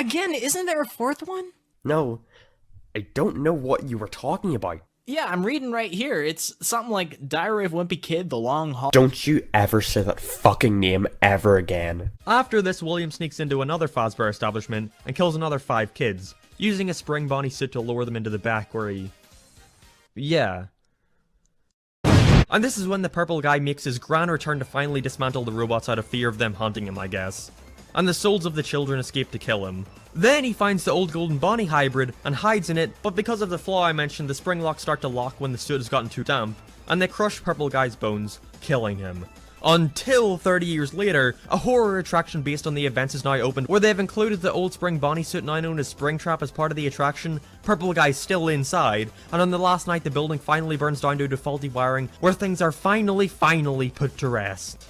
Again, isn't there a fourth one? No, I don't know what you were talking about. Yeah, I'm reading right here. It's something like Diary of Wimpy Kid, The Long Haul. Don't you ever say that fucking name ever again. After this, William sneaks into another Fazbear establishment and kills another 5 kids, using a spring bonnie suit to lure them into the back where he... Yeah. And this is when the purple guy makes his grand return to finally dismantle the robots out of fear of them hunting him, I guess. And the souls of the children escape to kill him. Then he finds the old Golden Bonnie hybrid and hides in it, but because of the flaw I mentioned, the spring locks start to lock when the suit has gotten too damp, and they crush Purple Guy's bones, killing him. Until 30 years later, a horror attraction based on the events is now opened, where they've included the old Spring Bonnie suit now known as Springtrap as part of the attraction. Purple Guy's still inside, and on the last night the building finally burns down due to faulty wiring, where things are finally put to rest.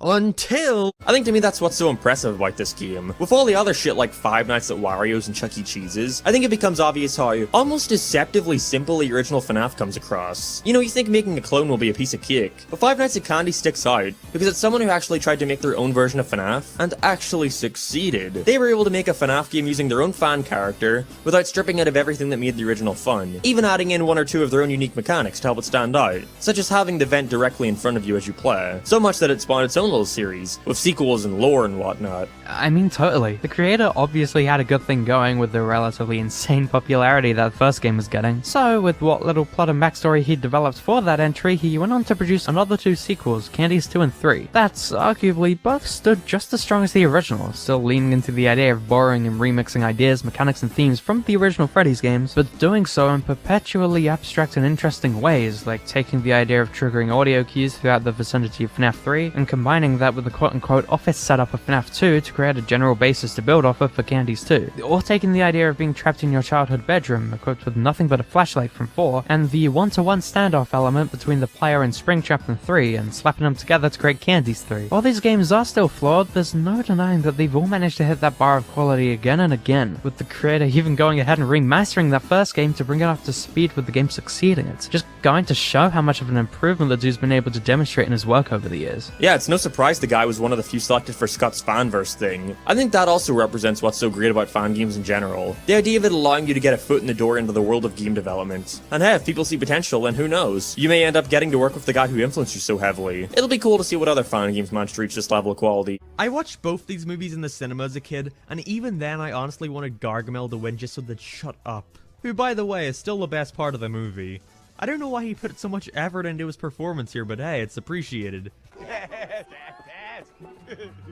Until... I think to me that's what's so impressive about this game. With all the other shit like Five Nights at Wario's and Chuck E. Cheese's, I think it becomes obvious how almost deceptively simple the original FNAF comes across. You know, you think making a clone will be a piece of cake, but Five Nights at Candy sticks out because it's someone who actually tried to make their own version of FNAF and actually succeeded. They were able to make a FNAF game using their own fan character without stripping out of everything that made the original fun, even adding in one or two of their own unique mechanics to help it stand out, such as having the vent directly in front of you as you play, so much that it spawned its own little series, with sequels and lore and whatnot. I mean, totally. The creator obviously had a good thing going with the relatively insane popularity that first game was getting. So, with what little plot and backstory he developed for that entry, he went on to produce another 2 sequels, Candies 2 and 3. That's arguably both stood just as strong as the original, still leaning into the idea of borrowing and remixing ideas, mechanics, and themes from the original Freddy's games, but doing so in perpetually abstract and interesting ways, like taking the idea of triggering audio cues throughout the vicinity of FNAF 3, and combining that with the quote-unquote office setup of FNAF 2 to create a general basis to build off of for Candies 2. Or taking the idea of being trapped in your childhood bedroom, equipped with nothing but a flashlight from 4, and the one-to-one standoff element between the player and Springtrap in 3, and slapping them together to create Candies 3. While these games are still flawed, there's no denying that they've all managed to hit that bar of quality again and again, with the creator even going ahead and remastering that first game to bring it up to speed with the game succeeding. It's just going to show how much of an improvement the dude's been able to demonstrate in his work over the years. Yeah, it's no surprise the guy was one of the few selected for Scott's Fanverse thing. I think that also represents what's so great about fan games in general. The idea of it allowing you to get a foot in the door into the world of game development. And hey, if people see potential, then who knows? You may end up getting to work with the guy who influenced you so heavily. It'll be cool to see what other fan games manage to reach this level of quality. I watched both these movies in the cinema as a kid, and even then I honestly wanted Gargamel to win just so they'd shut up. Who, by the way, is still the best part of the movie. I don't know why he put so much effort into his performance here, but hey, it's appreciated.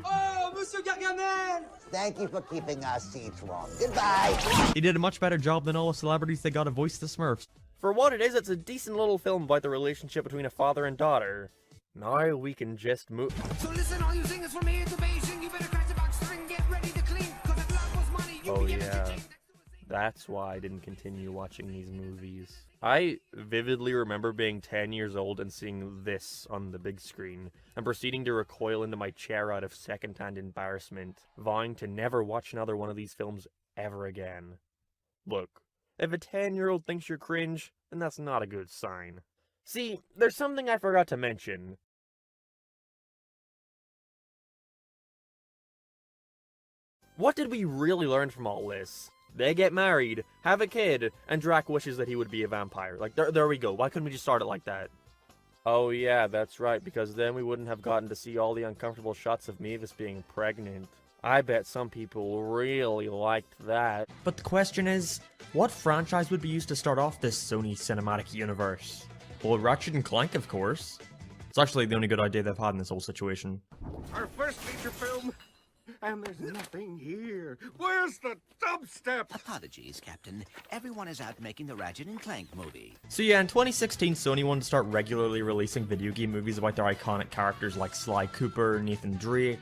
Oh, Monsieur Gargamel! Thank you for keeping our seats warm. Goodbye! He did a much better job than all the celebrities that got to voice the Smurfs. For what it is, it's a decent little film about the relationship between a father and daughter. Now we can just move. So listen, all you singers from here to Beijing, you better catch a box string, get ready to clean, cause if love was money, you'd Oh be giving yeah, to Jane. that's why I didn't continue watching these movies. I vividly remember being 10 years old and seeing this on the big screen, and proceeding to recoil into my chair out of second-hand embarrassment, vowing to never watch another one of these films ever again. Look, if a 10-year-old thinks you're cringe, then that's not a good sign. See, there's something I forgot to mention. What did we really learn from all this? They get married, have a kid, and Drac wishes that he would be a vampire. Like, there we go. Why couldn't we just start it like that? Oh yeah, that's right, because then we wouldn't have gotten to see all the uncomfortable shots of Mavis being pregnant. I bet some people really liked that. But the question is, what franchise would be used to start off this Sony cinematic universe? Well, Ratchet and Clank, of course. It's actually the only good idea they've had in this whole situation. Our first feature film, and there's nothing here. Where's the dubstep? Apologies, Captain. Everyone is out making the Ratchet and Clank movie. So yeah, in 2016, Sony wanted to start regularly releasing video game movies about their iconic characters like Sly Cooper, Nathan Drake.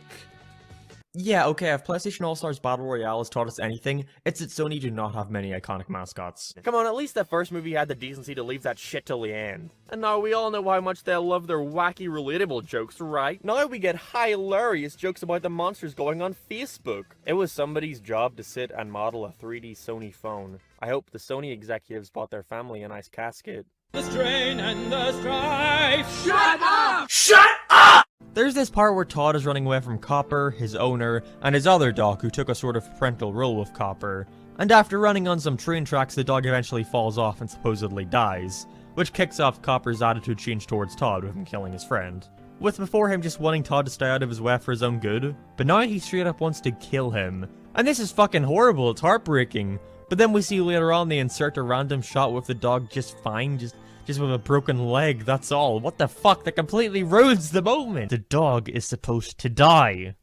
Yeah, okay, if PlayStation All-Stars Battle Royale has taught us anything, it's that Sony do not have many iconic mascots. Come on, at least that first movie had the decency to leave that shit till the end. And now we all know how much they love their wacky, relatable jokes, right? Now we get hilarious jokes about the monsters going on Facebook. It was somebody's job to sit and model a 3D Sony phone. I hope the Sony executives bought their family a nice casket. The strain and the strife. Shut up! Shut up! There's this part where Todd is running away from Copper, his owner, and his other dog who took a sort of parental role with Copper. And after running on some train tracks, the dog eventually falls off and supposedly dies, which kicks off Copper's attitude change towards Todd with him killing his friend. With before him just wanting Todd to stay out of his way for his own good, but now he straight up wants to kill him. And this is fucking horrible, it's heartbreaking. But then we see later on they insert a random shot with the dog just fine, just with a broken leg, that's all. What the fuck? That completely ruins the moment! The dog is supposed to die.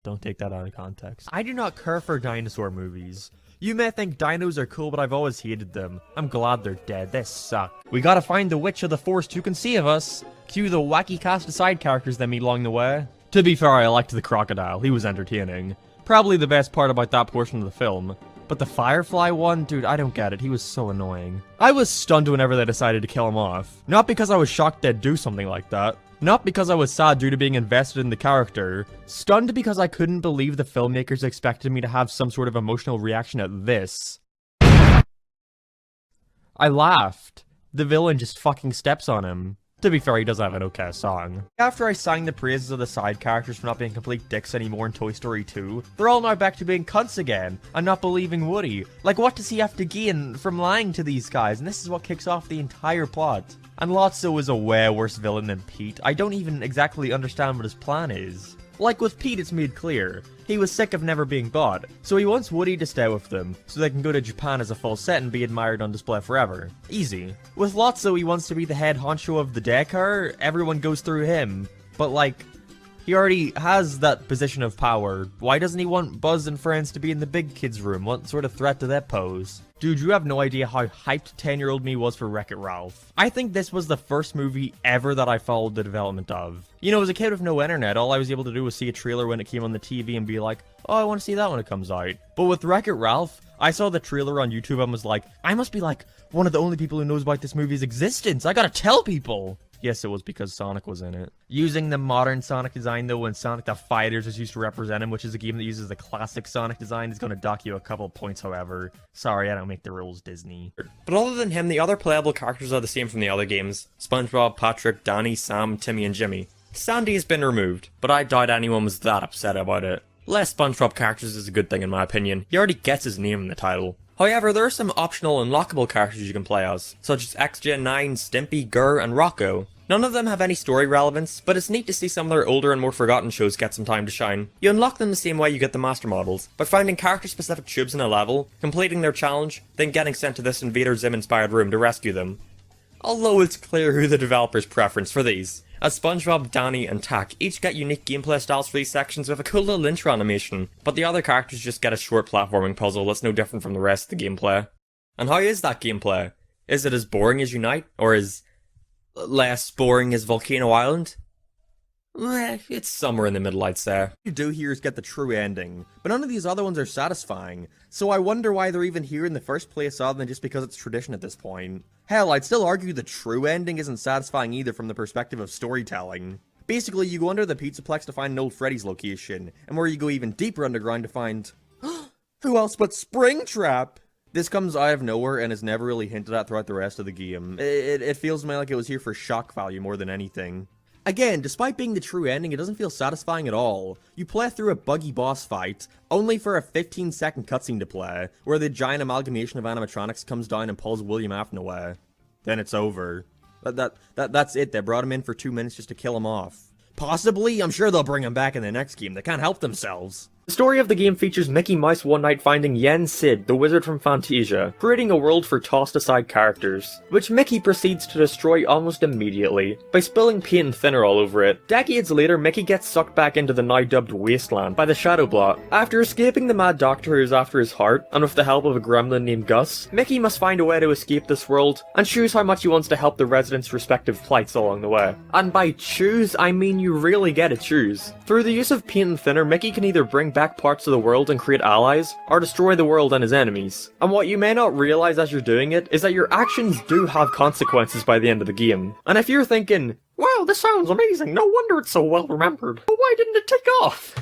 Don't take that out of context. I do not care for dinosaur movies. You may think dinos are cool, but I've always hated them. I'm glad they're dead, they suck. We gotta find the Witch of the Forest who can save us. Cue the wacky cast of side characters they meet along the way. To be fair, I liked the crocodile, he was entertaining. Probably the best part about that portion of the film. But the Firefly one? Dude, I don't get it. He was so annoying. I was stunned whenever they decided to kill him off. Not because I was shocked they'd do something like that. Not because I was sad due to being invested in the character. Stunned because I couldn't believe the filmmakers expected me to have some sort of emotional reaction at this. I laughed. The villain just fucking steps on him. To be fair, he does have an okay song. After I sang the praises of the side characters for not being complete dicks anymore in Toy Story 2, they're all now back to being cunts again, and not believing Woody. Like, what does he have to gain from lying to these guys? And this is what kicks off the entire plot. And Lotso is a way worse villain than Pete. I don't even exactly understand what his plan is. Like with Pete, it's made clear. He was sick of never being bought, so he wants Woody to stay with them, so they can go to Japan as a full set and be admired on display forever. Easy. With Lotso, he wants to be the head honcho of the daycare, everyone goes through him. But like, he already has that position of power. Why doesn't he want Buzz and friends to be in the big kids' room? What sort of threat do they pose? Dude, you have no idea how hyped 10-year-old me was for Wreck-It Ralph. I think this was the first movie ever that I followed the development of. You know, as a kid with no internet, all I was able to do was see a trailer when it came on the TV and be like, oh, I want to see that when it comes out. But with Wreck-It Ralph, I saw the trailer on YouTube and was like, I must be like one of the only people who knows about this movie's existence. I gotta tell people. Yes, it was because Sonic was in it. Using the modern Sonic design though, when Sonic the Fighters is used to represent him, which is a game that uses the classic Sonic design, is gonna dock you a couple points however. Sorry, I don't make the rules, Disney. But other than him, the other playable characters are the same from the other games. SpongeBob, Patrick, Danny, Sam, Timmy, and Jimmy. Sandy has been removed, but I doubt anyone was that upset about it. Less SpongeBob characters is a good thing in my opinion. He already gets his name in the title. However, there are some optional unlockable characters you can play as, such as XJ9, Stimpy, Gurr, and Rocco. None of them have any story relevance, but it's neat to see some of their older and more forgotten shows get some time to shine. You unlock them the same way you get the master models, by finding character-specific tubes in a level, completing their challenge, then getting sent to this Invader Zim-inspired room to rescue them. Although it's clear who the developer's preference for these, as SpongeBob, Danny, and Tak each get unique gameplay styles for these sections with a cool little intro animation, but the other characters just get a short platforming puzzle that's no different from the rest of the gameplay. And how is that gameplay? Is it as boring as Unite, or as less boring as Volcano Island? It's somewhere in the middle, I'd say. What you do here is get the true ending, but none of these other ones are satisfying, so I wonder why they're even here in the first place other than just because it's tradition at this point. Hell, I'd still argue the true ending isn't satisfying either from the perspective of storytelling. Basically, you go under the Pizzaplex to find an old Freddy's location, and where you go even deeper underground to find... who else but Springtrap? This comes out of nowhere and is never really hinted at throughout the rest of the game. It feels to me like it was here for shock value more than anything. Again, despite being the true ending, it doesn't feel satisfying at all. You play through a buggy boss fight, only for a 15-second cutscene to play, where the giant amalgamation of animatronics comes down and pulls William Afton away. Then it's over. That's it, they brought him in for 2 minutes just to kill him off. Possibly, I'm sure they'll bring him back in the next game, they can't help themselves. The story of the game features Mickey Mouse one night finding Yen Sid, the wizard from Fantasia, creating a world for tossed-aside characters, which Mickey proceeds to destroy almost immediately, by spilling paint and thinner all over it. Decades later, Mickey gets sucked back into the now-dubbed Wasteland by the Shadow Blot. After escaping the Mad Doctor who is after his heart, and with the help of a gremlin named Gus, Mickey must find a way to escape this world, and choose how much he wants to help the residents' respective plights along the way. And by choose, I mean you really get to choose. Through the use of paint and thinner, Mickey can either bring back parts of the world and create allies, or destroy the world and his enemies. And what you may not realize as you're doing it, is that your actions do have consequences by the end of the game. And if you're thinking, wow, this sounds amazing, no wonder it's so well remembered, but why didn't it take off?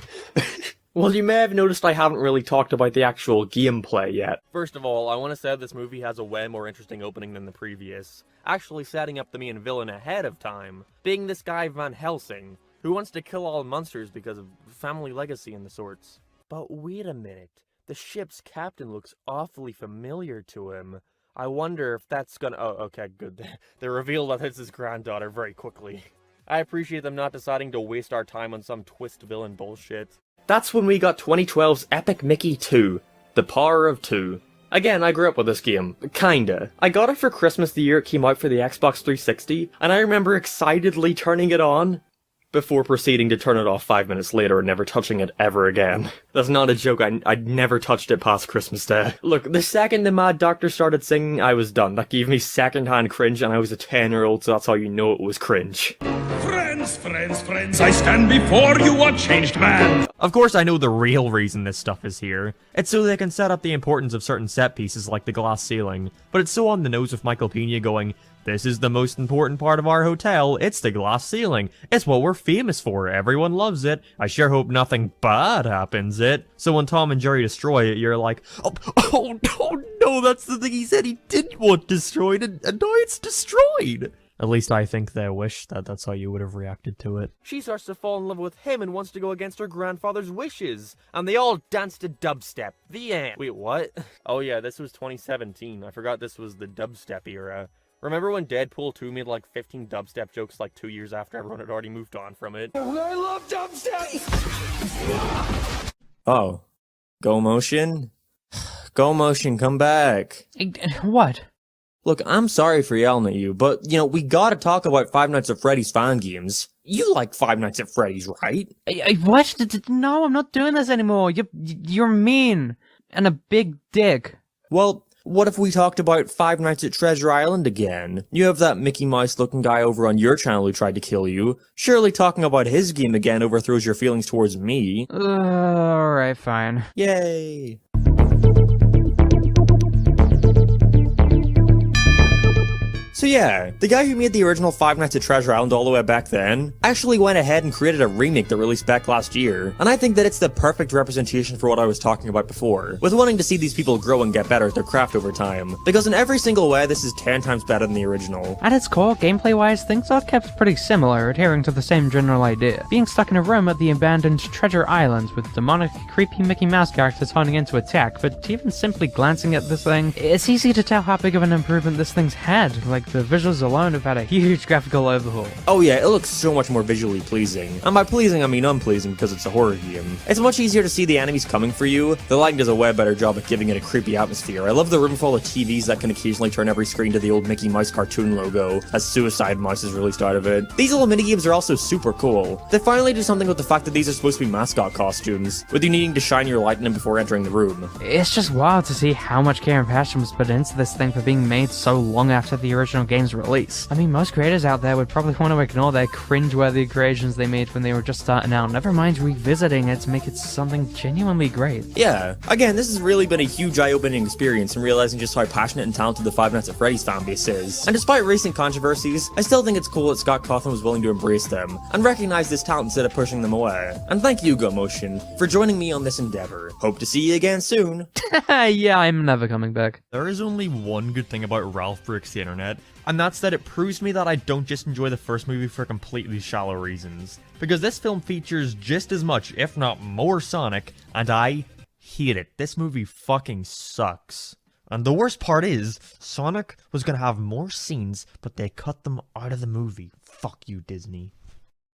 Well, you may have noticed I haven't really talked about the actual gameplay yet. First of all, I want to say this movie has a way more interesting opening than the previous, actually setting up the main villain ahead of time, being this guy Van Helsing, who wants to kill all monsters because of family legacy and the sorts. But wait a minute, the ship's captain looks awfully familiar to him. I wonder if that's gonna— oh, okay, good. They reveal that it's his granddaughter very quickly. I appreciate them not deciding to waste our time on some twist villain bullshit. That's when we got 2012's Epic Mickey 2, The Power of Two. Again, I grew up with this game. Kinda. I got it for Christmas the year it came out for the Xbox 360, and I remember excitedly turning it on, before proceeding to turn it off 5 minutes later and never touching it ever again. That's not a joke, I'd never touched it past Christmas Day. Look, the second the Mad Doctor started singing, I was done. That gave me second-hand cringe, and I was a 10-year-old, so that's how you know it was cringe. Friends, I stand before you a changed man. Of course, I know the real reason this stuff is here. It's so they can set up the importance of certain set pieces like the glass ceiling, but it's so on the nose with Michael Pena going, "This is the most important part of our hotel, it's the glass ceiling. It's what we're famous for, everyone loves it. I sure hope nothing bad happens it." So when Tom and Jerry destroy it, you're like, oh no, that's the thing he said he didn't want destroyed, and now it's destroyed. At least I think they wish that that's how you would have reacted to it. She starts to fall in love with him and wants to go against her grandfather's wishes. And they all dance to dubstep. The end. Wait, what? Oh yeah, this was 2017. I forgot this was the dubstep era. Remember when Deadpool 2 made like 15 dubstep jokes like 2 years after everyone had already moved on from it? I love dubstep! Oh. Go Motion? Go Motion, come back. What? Look, I'm sorry for yelling at you, but, you know, we gotta talk about Five Nights at Freddy's fan games. You like Five Nights at Freddy's, right? What? No, I'm not doing this anymore. You're mean. And a big dick. Well, what if we talked about Five Nights at Treasure Island again? You have that Mickey Mouse looking guy over on your channel who tried to kill you. Surely talking about his game again overthrows your feelings towards me. Alright, fine. Yay! So yeah, the guy who made the original Five Nights at Treasure Island all the way back then, actually went ahead and created a remake that released back last year, and I think that it's the perfect representation for what I was talking about before, with wanting to see these people grow and get better at their craft over time, because in every single way this is 10 times better than the original. At its core, gameplay-wise, things are kept pretty similar, adhering to the same general idea. Being stuck in a room at the abandoned Treasure Island with demonic, creepy Mickey Mouse characters hunting in to attack, but even simply glancing at this thing, it's easy to tell how big of an improvement this thing's had. Like, the visuals alone have had a huge graphical overhaul. Oh yeah, it looks so much more visually pleasing. And by pleasing, I mean unpleasing because it's a horror game. It's much easier to see the enemies coming for you. The lighting does a way better job at giving it a creepy atmosphere. I love the room full of TVs that can occasionally turn every screen to the old Mickey Mouse cartoon logo, as Suicide Mouse is released out of it. These little minigames are also super cool. They finally do something with the fact that these are supposed to be mascot costumes, with you needing to shine your light in them before entering the room. It's just wild to see how much care and passion was put into this thing for being made so long after the original game's release. I mean, most creators out there would probably want to ignore their cringe-worthy creations they made when they were just starting out, never mind revisiting it to make it something genuinely great. Yeah, again, this has really been a huge eye-opening experience in realizing just how passionate and talented the Five Nights at Freddy's fanbase is. And despite recent controversies, I still think it's cool that Scott Cawthon was willing to embrace them, and recognize this talent instead of pushing them away. And thank you, GoMotion, for joining me on this endeavor. Hope to see you again soon. Yeah, I'm never coming back. There is only one good thing about Ralph Breaks the Internet, and that's that it proves me that I don't just enjoy the first movie for completely shallow reasons. Because this film features just as much, if not more Sonic, and I hate it. This movie fucking sucks. And the worst part is, Sonic was gonna have more scenes, but they cut them out of the movie. Fuck you, Disney.